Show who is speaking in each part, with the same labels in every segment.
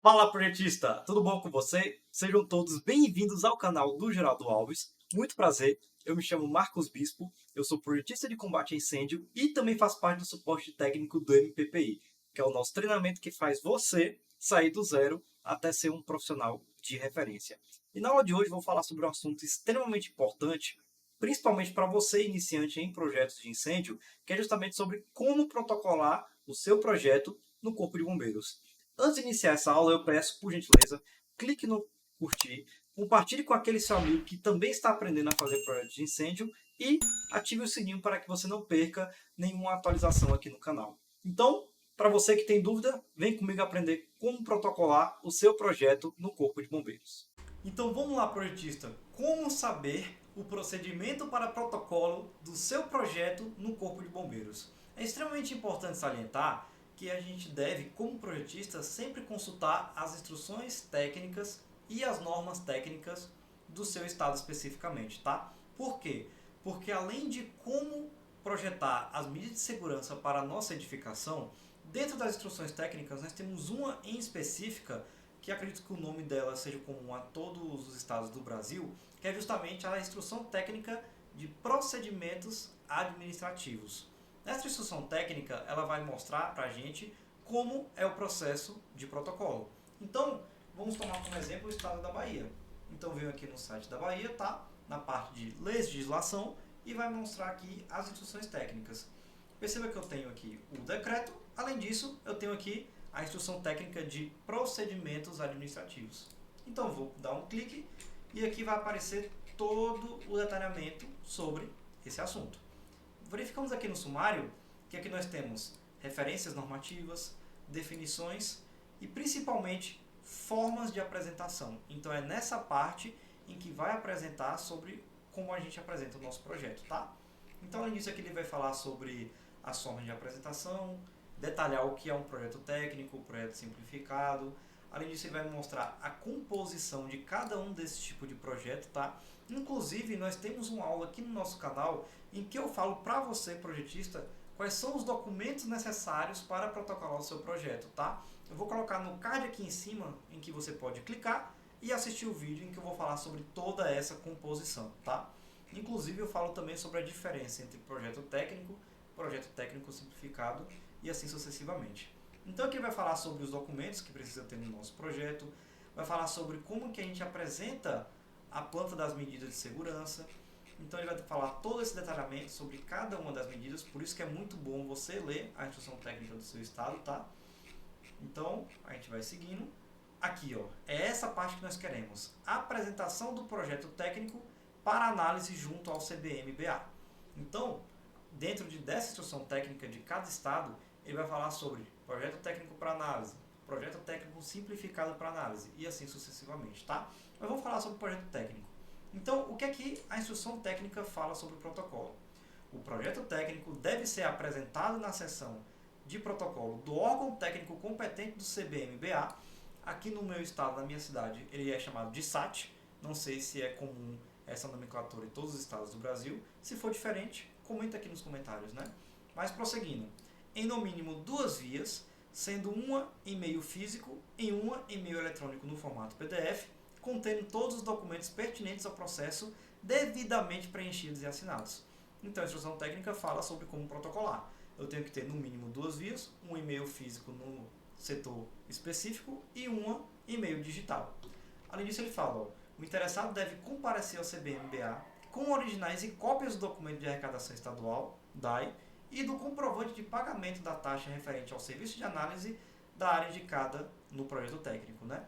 Speaker 1: Fala, projetista! Tudo bom com você? Sejam todos bem-vindos ao canal do Geraldo Alves. Muito prazer, eu me chamo Marcos Bispo, eu sou projetista de combate a incêndio e também faço parte do suporte técnico do MPPI, que é o nosso treinamento que faz você sair do zero até ser um profissional de referência. E na aula de hoje vou falar sobre um assunto extremamente importante, principalmente para você iniciante em projetos de incêndio, que é justamente sobre como protocolar o seu projeto no Corpo de Bombeiros. Antes de iniciar essa aula, eu peço, por gentileza, clique no curtir, compartilhe com aquele seu amigo que também está aprendendo a fazer projetos de incêndio e ative o sininho para que você não perca nenhuma atualização aqui no canal. Então, para você que tem dúvida, vem comigo aprender como protocolar o seu projeto no Corpo de Bombeiros. Então vamos lá, projetista. Como saber o procedimento para protocolo do seu projeto no Corpo de Bombeiros? É extremamente importante salientar que a gente deve, como projetista, sempre consultar as instruções técnicas e as normas técnicas do seu estado especificamente, tá? Por quê? Porque além de como projetar as medidas de segurança para a nossa edificação, dentro das instruções técnicas nós temos uma em específica que acredito que o nome dela seja comum a todos os estados do Brasil, que é justamente a Instrução Técnica de Procedimentos Administrativos. Essa instrução técnica ela vai mostrar para a gente como é o processo de protocolo. Então, vamos tomar como exemplo o estado da Bahia. Então, venho aqui no site da Bahia, tá? Na parte de legislação e vai mostrar aqui as instruções técnicas. Perceba que eu tenho aqui o decreto, além disso, eu tenho aqui a instrução técnica de procedimentos administrativos. Então, vou dar um clique e aqui vai aparecer todo o detalhamento sobre esse assunto. Verificamos aqui no sumário que aqui nós temos referências normativas, definições e principalmente formas de apresentação. Então é nessa parte em que vai apresentar sobre como a gente apresenta o nosso projeto, tá? Então além disso aqui ele vai falar sobre as formas de apresentação, detalhar o que é um projeto técnico, projeto simplificado. Além disso, ele vai mostrar a composição de cada um desses tipos de projeto, tá? Inclusive, nós temos uma aula aqui no nosso canal em que eu falo para você, projetista, quais são os documentos necessários para protocolar o seu projeto, tá? Eu vou colocar no card aqui em cima, em que você pode clicar e assistir o vídeo em que eu vou falar sobre toda essa composição, tá? Inclusive, eu falo também sobre a diferença entre projeto técnico simplificado e assim sucessivamente. Então aqui vai falar sobre os documentos que precisa ter no nosso projeto, vai falar sobre como que a gente apresenta a planta das medidas de segurança. Então ele vai falar todo esse detalhamento sobre cada uma das medidas, por isso que é muito bom você ler a instrução técnica do seu estado, tá? Então a gente vai seguindo. Aqui, ó, é essa parte que nós queremos. A apresentação do projeto técnico para análise junto ao CBMBA. Então, dentro dessa instrução técnica de cada estado, ele vai falar sobre projeto técnico para análise, projeto técnico simplificado para análise e assim sucessivamente, tá? Mas vamos falar sobre o projeto técnico. Então, o que é que a instrução técnica fala sobre o protocolo? O projeto técnico deve ser apresentado na sessão de protocolo do órgão técnico competente do CBMBA. Aqui no meu estado, na minha cidade, ele é chamado de SAT. Não sei se é comum essa nomenclatura em todos os estados do Brasil. Se for diferente, comenta aqui nos comentários, né? Mas prosseguindo, em no mínimo 2 vias, sendo uma em meio físico e uma em meio eletrônico no formato PDF, contendo todos os documentos pertinentes ao processo devidamente preenchidos e assinados. Então a instrução técnica fala sobre como protocolar. Eu tenho que ter no mínimo 2 vias, um e-mail físico no setor específico e uma e-mail digital. Além disso ele fala, ó, o interessado deve comparecer ao CBMBA com originais e cópias do documento de arrecadação estadual, DAI, e do comprovante de pagamento da taxa referente ao serviço de análise da área indicada no projeto técnico, né?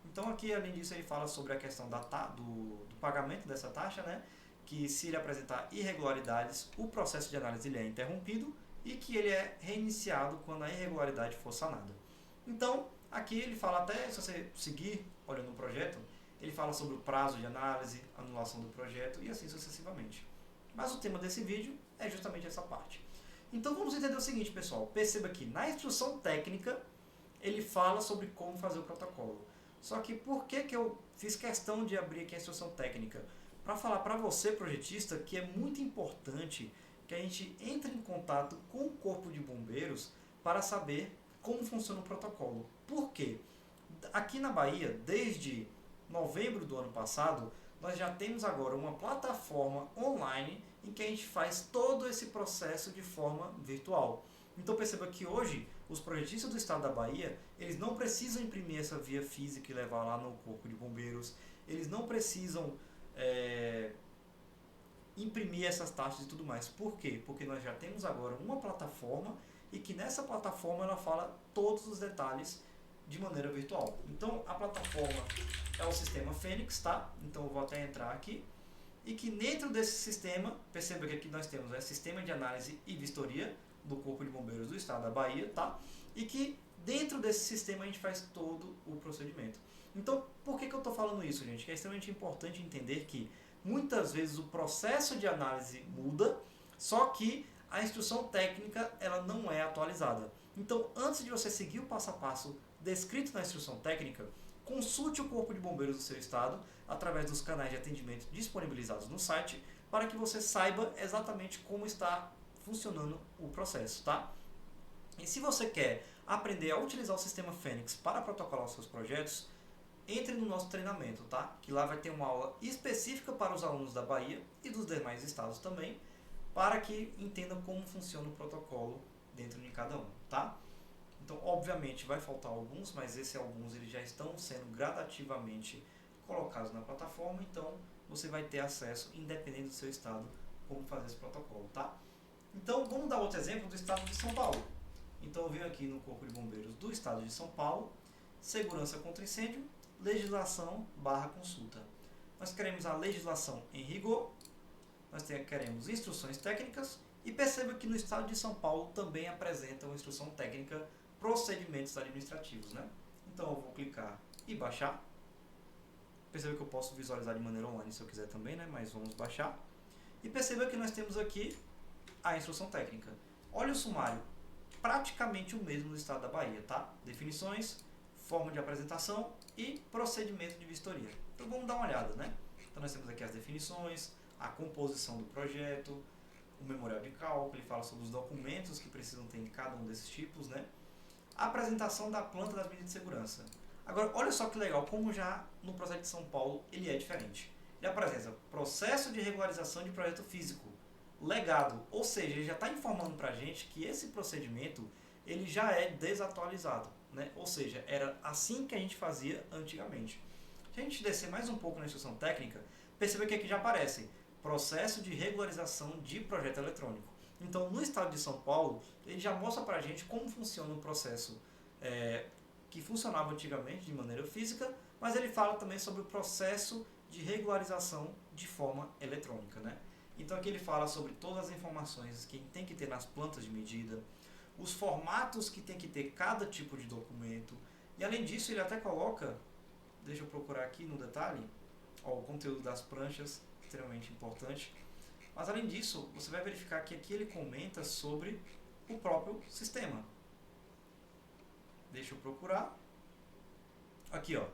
Speaker 1: Então aqui, além disso, ele fala sobre a questão do pagamento dessa taxa, né? Que se ele apresentar irregularidades, o processo de análise ele é interrompido e que ele é reiniciado quando a irregularidade for sanada. Então, aqui ele fala até, se você seguir olhando o projeto, ele fala sobre o prazo de análise, anulação do projeto e assim sucessivamente. Mas o tema desse vídeo é justamente essa parte. Então vamos entender o seguinte, pessoal. Perceba que na instrução técnica ele fala sobre como fazer o protocolo. Só que por que eu fiz questão de abrir aqui a instrução técnica? Para falar para você, projetista, que é muito importante que a gente entre em contato com o Corpo de Bombeiros para saber como funciona o protocolo. Por quê? Aqui na Bahia, desde novembro do ano passado, nós já temos agora uma plataforma online em que a gente faz todo esse processo de forma virtual. Então perceba que hoje os projetistas do estado da Bahia, eles não precisam imprimir essa via física e levar lá no Corpo de Bombeiros, eles não precisam imprimir essas taxas e tudo mais. Por quê? Porque nós já temos agora uma plataforma e que nessa plataforma ela fala todos os detalhes de maneira virtual. Então a plataforma é o sistema Fênix, tá? Então eu vou até entrar aqui. E que dentro desse sistema, perceba que aqui nós temos sistema de análise e vistoria do Corpo de Bombeiros do estado da Bahia, tá? E que dentro desse sistema a gente faz todo o procedimento. Então, por que eu estou falando isso, gente? Que é extremamente importante entender que muitas vezes o processo de análise muda, só que a instrução técnica ela não é atualizada. Então, antes de você seguir o passo a passo descrito na instrução técnica, consulte o Corpo de Bombeiros do seu estado através dos canais de atendimento disponibilizados no site para que você saiba exatamente como está funcionando o processo, tá? E se você quer aprender a utilizar o sistema Fênix para protocolar os seus projetos, entre no nosso treinamento, tá? Que lá vai ter uma aula específica para os alunos da Bahia e dos demais estados também, para que entendam como funciona o protocolo dentro de cada um, tá? Então, obviamente, vai faltar alguns, mas esses alguns eles já estão sendo gradativamente colocados na plataforma, então você vai ter acesso, independente do seu estado, como fazer esse protocolo, tá? Então, vamos dar outro exemplo do estado de São Paulo. Então, eu venho aqui no Corpo de Bombeiros do estado de São Paulo, segurança contra incêndio, legislação / consulta. Nós queremos a legislação em rigor, nós queremos instruções técnicas e perceba que no estado de São Paulo também apresenta uma instrução técnica procedimentos administrativos, né? Então eu vou clicar e baixar. Perceba que eu posso visualizar de maneira online se eu quiser também, né? Mas vamos baixar. E perceba que nós temos aqui a instrução técnica. Olha o sumário, praticamente o mesmo do estado da Bahia, tá? Definições, forma de apresentação e procedimento de vistoria. Então vamos dar uma olhada, né? Então nós temos aqui as definições, a composição do projeto, o memorial de cálculo, ele fala sobre os documentos que precisam ter em cada um desses tipos, né? A apresentação da planta das medidas de segurança. Agora, olha só que legal, como já no projeto de São Paulo ele é diferente. Ele apresenta processo de regularização de projeto físico, legado, ou seja, ele já está informando para a gente que esse procedimento ele já é desatualizado, né? Ou seja, era assim que a gente fazia antigamente. Se a gente descer mais um pouco na instrução técnica, perceba que aqui já aparece processo de regularização de projeto eletrônico. Então, no estado de São Paulo, ele já mostra para a gente como funciona o processo que funcionava antigamente de maneira física, mas ele fala também sobre o processo de regularização de forma eletrônica, né? Então, aqui ele fala sobre todas as informações que tem que ter nas plantas de medida, os formatos que tem que ter cada tipo de documento, e além disso, ele até coloca, deixa eu procurar aqui no detalhe, o conteúdo das pranchas, extremamente importante. Mas além disso, você vai verificar que aqui ele comenta sobre o próprio sistema. Deixa eu procurar. Aqui, ó.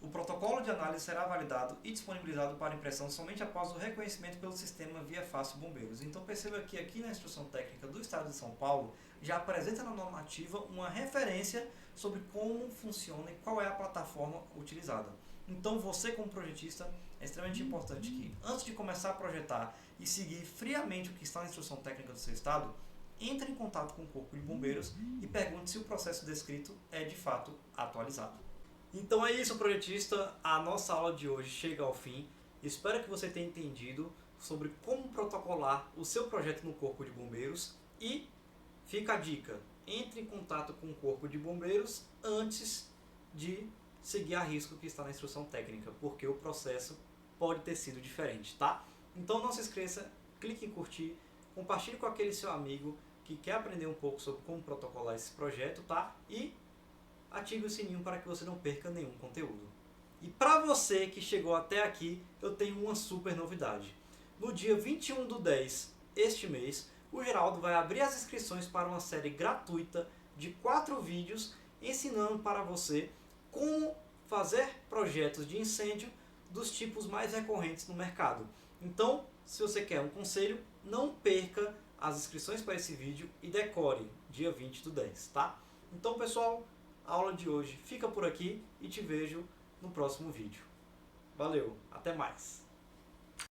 Speaker 1: O protocolo de análise será validado e disponibilizado para impressão somente após o reconhecimento pelo sistema via Fácil Bombeiros. Então perceba que aqui na instrução técnica do estado de São Paulo já apresenta na normativa uma referência sobre como funciona e qual é a plataforma utilizada. Então você como projetista é extremamente importante que antes de começar a projetar e seguir friamente o que está na instrução técnica do seu estado, entre em contato com o Corpo de Bombeiros e pergunte se o processo descrito é de fato atualizado. Então é isso, projetista. A nossa aula de hoje chega ao fim. Espero que você tenha entendido sobre como protocolar o seu projeto no Corpo de Bombeiros e fica a dica, entre em contato com o Corpo de Bombeiros antes de seguir a risco que está na instrução técnica, porque o processo pode ter sido diferente, tá? Então não se esqueça, clique em curtir, compartilhe com aquele seu amigo que quer aprender um pouco sobre como protocolar esse projeto, tá? E ative o sininho para que você não perca nenhum conteúdo. E para você que chegou até aqui, eu tenho uma super novidade. No dia 21/10 este mês, o Geraldo vai abrir as inscrições para uma série gratuita de 4 vídeos ensinando para você como fazer projetos de incêndio dos tipos mais recorrentes no mercado. Então, se você quer um conselho, não perca as inscrições para esse vídeo e decore dia 20/10, tá? Então, pessoal, A aula de hoje fica por aqui e te vejo no próximo vídeo. Valeu, até mais!